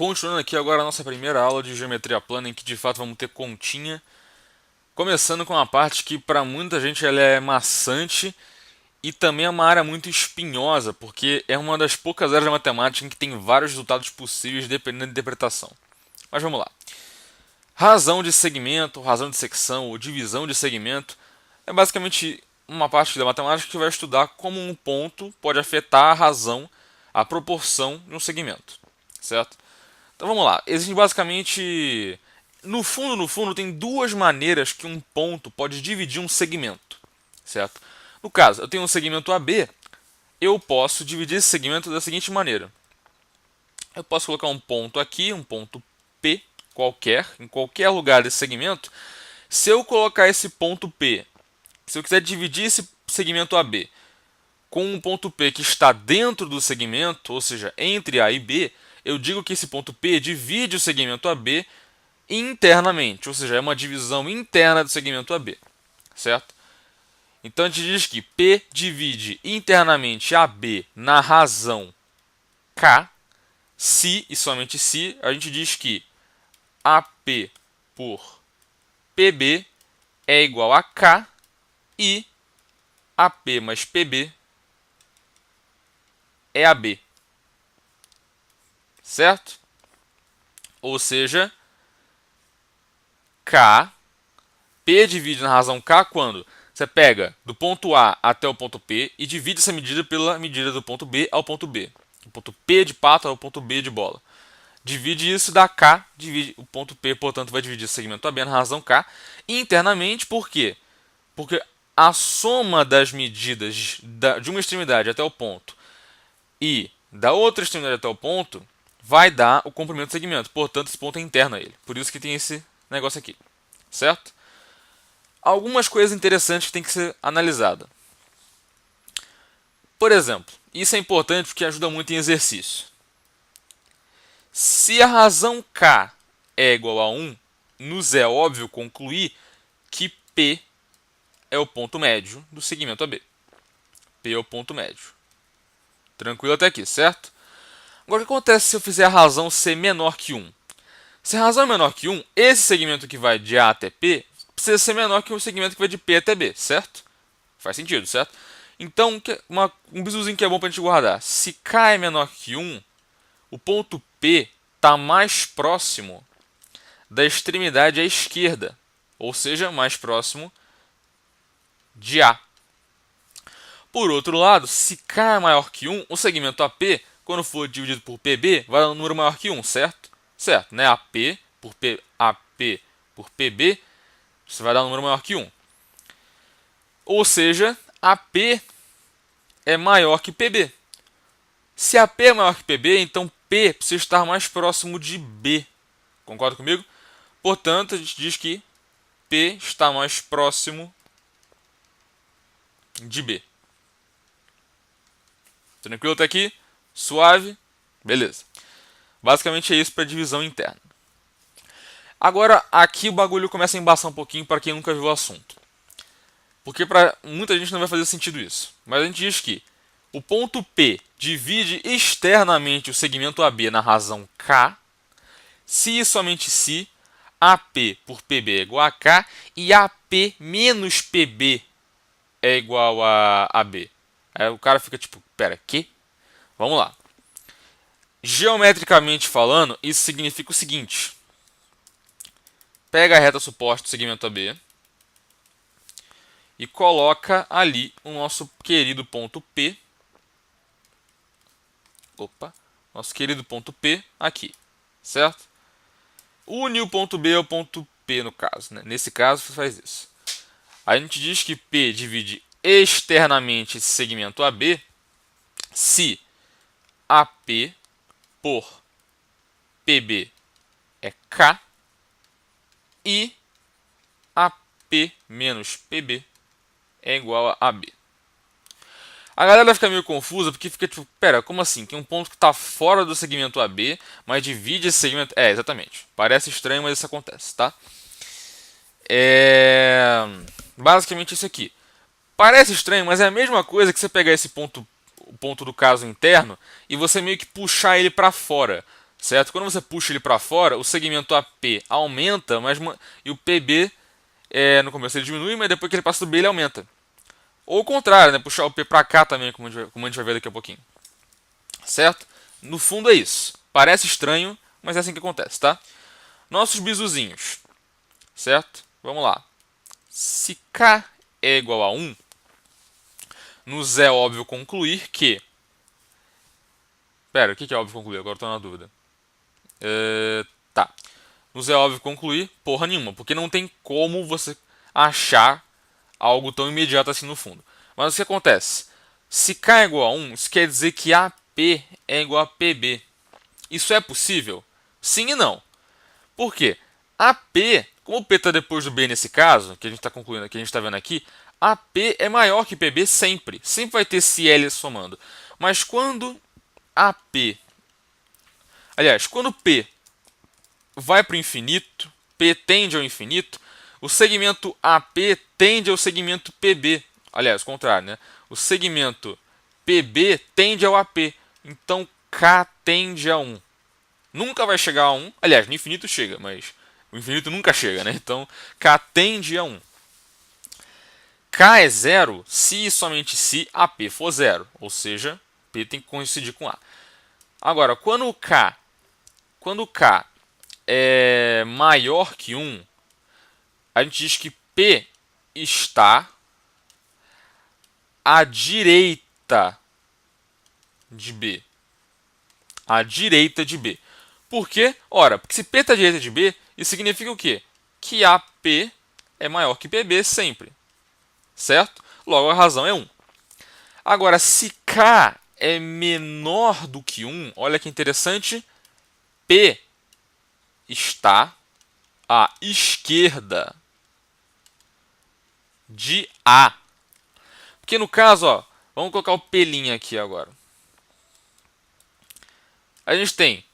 Continuando aqui agora a nossa primeira aula de geometria plana, em que de fato vamos ter continha. Começando com uma parte que para muita gente ela é maçante e também é uma área muito espinhosa, porque é uma das poucas áreas da matemática em que tem vários resultados possíveis dependendo da interpretação. Mas vamos lá. Razão de segmento, razão de secção ou divisão de segmento é basicamente uma parte da matemática que vai estudar como um ponto pode afetar a razão, a proporção de um segmento, certo? Então vamos lá. Existem basicamente, no fundo, tem duas maneiras que um ponto pode dividir um segmento, certo? No caso, eu tenho um segmento AB, eu posso dividir esse segmento da seguinte maneira. Eu posso colocar um ponto aqui, um ponto P qualquer, em qualquer lugar desse segmento. Se eu colocar esse ponto P, se eu quiser dividir esse segmento AB com um ponto P que está dentro do segmento, ou seja, entre A e B, eu digo que esse ponto P divide o segmento AB internamente, ou seja, é uma divisão interna do segmento AB, certo? Então a gente diz que P divide internamente AB na razão K, se e somente se a gente diz que AP por PB é igual a K e AP mais PB é AB, certo? Ou seja, K, P divide na razão K quando você pega do ponto A até o ponto P e divide essa medida pela medida do ponto B ao ponto B. O ponto P de pato ao ponto B de bola. Divide isso, dá K, divide o ponto P, portanto vai dividir o segmento AB na razão K. Internamente, por quê? Porque a soma das medidas de uma extremidade até o ponto e da outra extremidade até o ponto vai dar o comprimento do segmento. Portanto, esse ponto é interno a ele. Por isso que tem esse negócio aqui. Certo? Algumas coisas interessantes que tem que ser analisada. Por exemplo, isso é importante porque ajuda muito em exercício. Se a razão K é igual a 1, nos é óbvio concluir que P é o ponto médio do segmento AB. P é o ponto médio. Tranquilo até aqui, certo? Agora, o que acontece se eu fizer a razão ser menor que 1? Se a razão é menor que 1, esse segmento que vai de A até P precisa ser menor que o segmento que vai de P até B, certo? Faz sentido, certo? Então, um bisuzinho que é bom para a gente guardar. Se K é menor que 1, o ponto P está mais próximo da extremidade à esquerda, ou seja, mais próximo de A. Por outro lado, se K é maior que 1, o segmento AP, quando for dividido por PB, vai dar um número maior que 1, certo? Certo, né? AP por PB, você vai dar um número maior que 1. Ou seja, AP é maior que PB. Se AP é maior que PB, então P precisa estar mais próximo de B. Concorda comigo? Portanto, a gente diz que P está mais próximo de B. Tranquilo até aqui? Suave? Beleza. Basicamente é isso para divisão interna. Agora, aqui o bagulho começa a embaçar um pouquinho para quem nunca viu o assunto. Porque para muita gente não vai fazer sentido isso. Mas a gente diz que o ponto P divide externamente o segmento AB na razão K, se e somente se AP por PB é igual a K e AP menos PB é igual a AB. Aí o cara fica tipo, pera, que? Vamos lá. Geometricamente falando, isso significa o seguinte. Pega a reta suposta do segmento AB e coloca ali o nosso querido ponto P. Nosso querido ponto P aqui, certo? Une o ponto B ao ponto P no caso, né? Nesse caso você faz isso. A gente diz que P divide externamente esse segmento AB se AP por PB é K e AP menos PB é igual a AB. A galera fica meio confusa porque fica tipo, pera, como assim? Tem um ponto que está fora do segmento AB, mas divide esse segmento... É, exatamente. Parece estranho, mas isso acontece, tá? Basicamente isso aqui. Parece estranho, mas é a mesma coisa que você pegar esse ponto, o ponto do caso interno, e você meio que puxar ele para fora. certo? Quando você puxa ele para fora, o segmento AP aumenta, e o PB, no começo ele diminui, mas depois que ele passa do B ele aumenta. Ou o contrário, né? Puxar o P para cá também, como a gente vai ver daqui a pouquinho. Certo? No fundo é isso. Parece estranho, mas é assim que acontece, tá? Nossos bisuzinhos, certo? Vamos lá. Se K é igual a 1, nos é óbvio concluir que... Pera, o que é óbvio concluir? Agora estou na dúvida. Tá. Nos é óbvio concluir porra nenhuma, porque não tem como você achar algo tão imediato assim no fundo. Mas o que acontece? Se K é igual a 1, isso quer dizer que AP é igual a PB. Isso é possível? Sim e não. Por quê? AP, como o P está depois do B nesse caso, que a gente está concluindo, que a gente está vendo aqui, AP é maior que PB sempre. Sempre vai ter esse L somando. Mas quando AP, aliás, quando P vai para o infinito, P tende ao infinito, o segmento AP tende ao segmento PB. Aliás, o contrário, né? O segmento PB tende ao AP. Então K tende a 1. Nunca vai chegar a 1. Aliás, no infinito chega, mas o infinito nunca chega, né? Então K tende a 1. K é 0 se e somente se AP for 0. Ou seja, P tem que coincidir com A. Agora, quando o K é maior que 1, a gente diz que P está à direita de B. À direita de B. Por quê? Ora, porque se P está à direita de B, isso significa o quê? Que AP é maior que PB sempre. Certo? Logo, a razão é 1. Agora, se K é menor do que 1, olha que interessante, P está à esquerda de A. Porque no caso, ó, vamos colocar o P' aqui agora. A gente tem,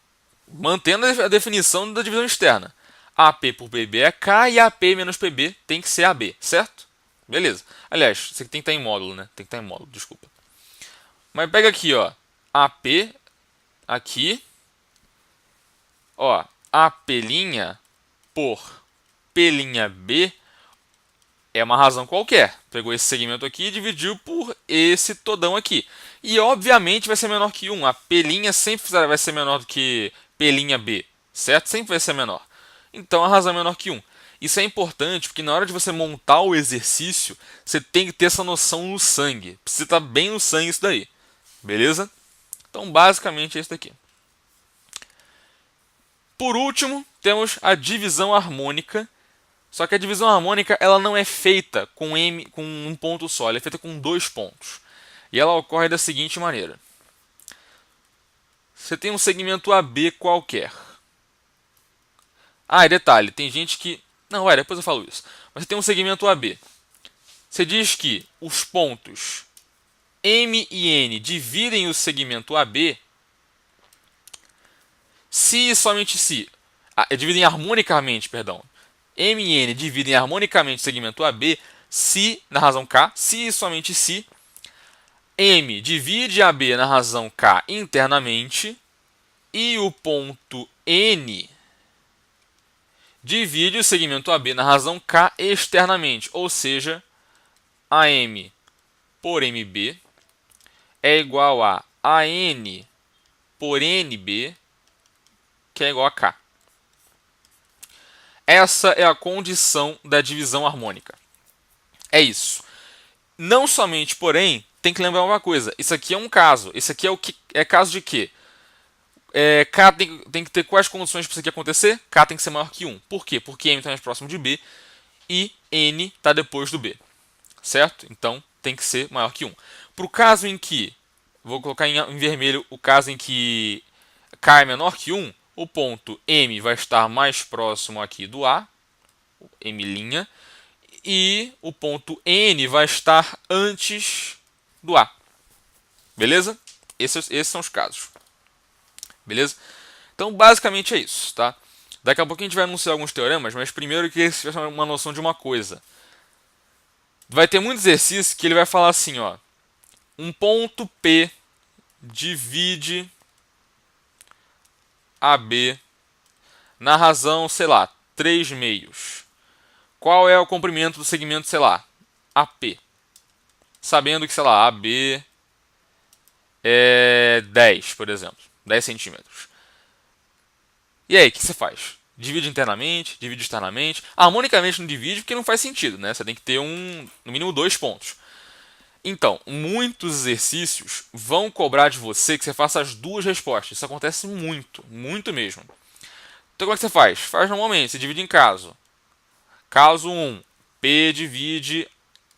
mantendo a definição da divisão externa, AP por PB é K e AP menos PB tem que ser AB, certo? Beleza. Aliás, isso aqui tem que estar em módulo, né? Tem que estar em módulo, desculpa. Mas pega aqui, ó, AP aqui, ó, AP' por P' é uma razão qualquer. Pegou esse segmento aqui e dividiu por esse todão aqui. E obviamente vai ser menor que 1. A P' sempre vai ser menor do que P', certo? Sempre vai ser menor. Então a razão é menor que 1. Isso é importante porque na hora de você montar o exercício, você tem que ter essa noção no sangue. Precisa estar bem no sangue isso daí. Beleza? Então basicamente é isso daqui. Por último, temos a divisão harmônica. Só que a divisão harmônica ela não é feita com um ponto só, ela é feita com 2 pontos. E ela ocorre da seguinte maneira. Você tem um segmento AB qualquer. Ah, e detalhe, tem gente que... Não, depois eu falo isso. Mas você tem um segmento AB. Você diz que os pontos M e N dividem o segmento AB se e somente se... dividem harmonicamente, perdão. M e N dividem harmonicamente o segmento AB se, na razão K, se e somente se M divide AB na razão K internamente e o ponto N divide o segmento AB na razão K externamente, ou seja, AM por MB é igual a AN por NB, que é igual a K. Essa é a condição da divisão harmônica. É isso. Não somente, porém, tem que lembrar uma coisa. Isso aqui é um caso. Isso aqui é o que é caso de quê? K tem que ter quais condições para isso aqui acontecer? K tem que ser maior que 1. Por quê? Porque M está mais próximo de B e N está depois do B. Certo? Então tem que ser maior que 1. Para o caso em que, vou colocar em vermelho o caso em que K é menor que 1, o ponto M vai estar mais próximo aqui do A, M', e o ponto N vai estar antes do A. Beleza? Esses são os casos. Beleza? Então, basicamente é isso, tá? Daqui a pouco a gente vai anunciar alguns teoremas, mas primeiro eu queria que vocês tivessem uma noção de uma coisa. Vai ter muito exercício que ele vai falar assim, ó. Um ponto P divide AB na razão, sei lá, 3 meios. Qual é o comprimento do segmento, sei lá, AP? Sabendo que, sei lá, AB é 10, por exemplo, 10 centímetros. E aí, o que você faz? Divide internamente, divide externamente. Harmonicamente não divide porque não faz sentido, né? Você tem que ter no mínimo 2 pontos. Então, muitos exercícios vão cobrar de você que você faça as duas respostas. Isso acontece muito, muito mesmo. Então, como é que você faz? Faz normalmente, você divide em caso. Caso 1, P divide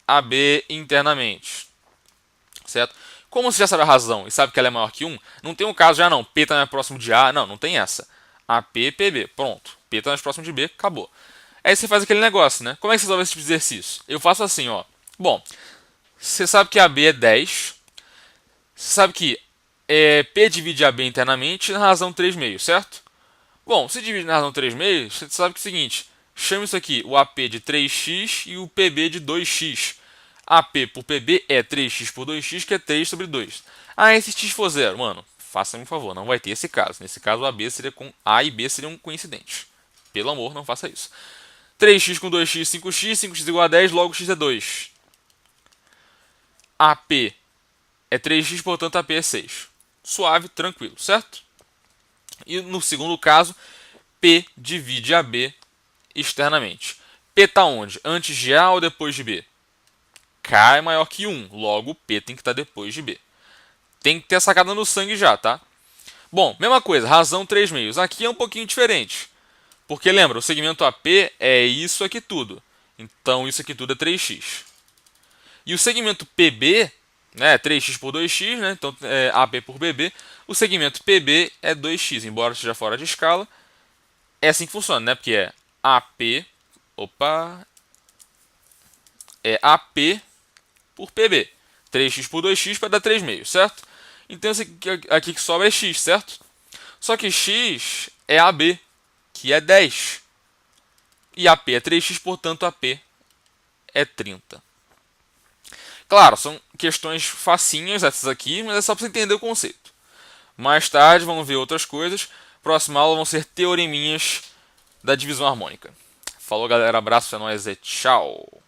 AB internamente. Certo? Como você já sabe a razão e sabe que ela é maior que 1, não tem um caso já não. P está mais próximo de A. Não, não tem essa. AP, PB. Pronto. P está mais próximo de B. Acabou. Aí você faz aquele negócio, né? Como é que você resolve esse tipo de exercício? Eu faço assim, ó. Bom, você sabe que AB é 10. Você sabe que P divide AB internamente na razão 3 meios, certo? Bom, se divide na razão 3 meios, você sabe que é o seguinte. Chama isso aqui o AP de 3x e o PB de 2x. AP por PB é 3x por 2x, que é 3 sobre 2. Ah, esse x for zero, mano, faça-me um favor, não vai ter esse caso. Nesse caso, A e B seriam coincidentes. Pelo amor, não faça isso. 3x com 2x, 5x, 5x igual a 10, logo x é 2. AP é 3x, portanto AP é 6. Suave, tranquilo, certo? E no segundo caso, P divide AB externamente. P está onde? Antes de A ou depois de B? K é maior que 1, logo P tem que estar depois de B. Tem que ter a sacada no sangue já, tá? Bom, mesma coisa, razão 3 meios. Aqui é um pouquinho diferente. Porque lembra, o segmento AP é isso aqui tudo. Então isso aqui tudo é 3x. E o segmento PB, né, 3x por 2x, né, então é AB por BB. O segmento PB é 2x, embora esteja fora de escala. É assim que funciona, né? Porque é AP, é AP por PB. 3x por 2x para dar 3 meios, certo? Então esse aqui que sobra é x, certo? Só que x é AB, que é 10. E AP é 3x, portanto AP é 30. Claro, são questões facinhas essas aqui, mas é só para você entender o conceito. Mais tarde vamos ver outras coisas. Próxima aula vão ser teoreminhas da divisão harmônica. Falou, galera. Abraço, é nóis e tchau.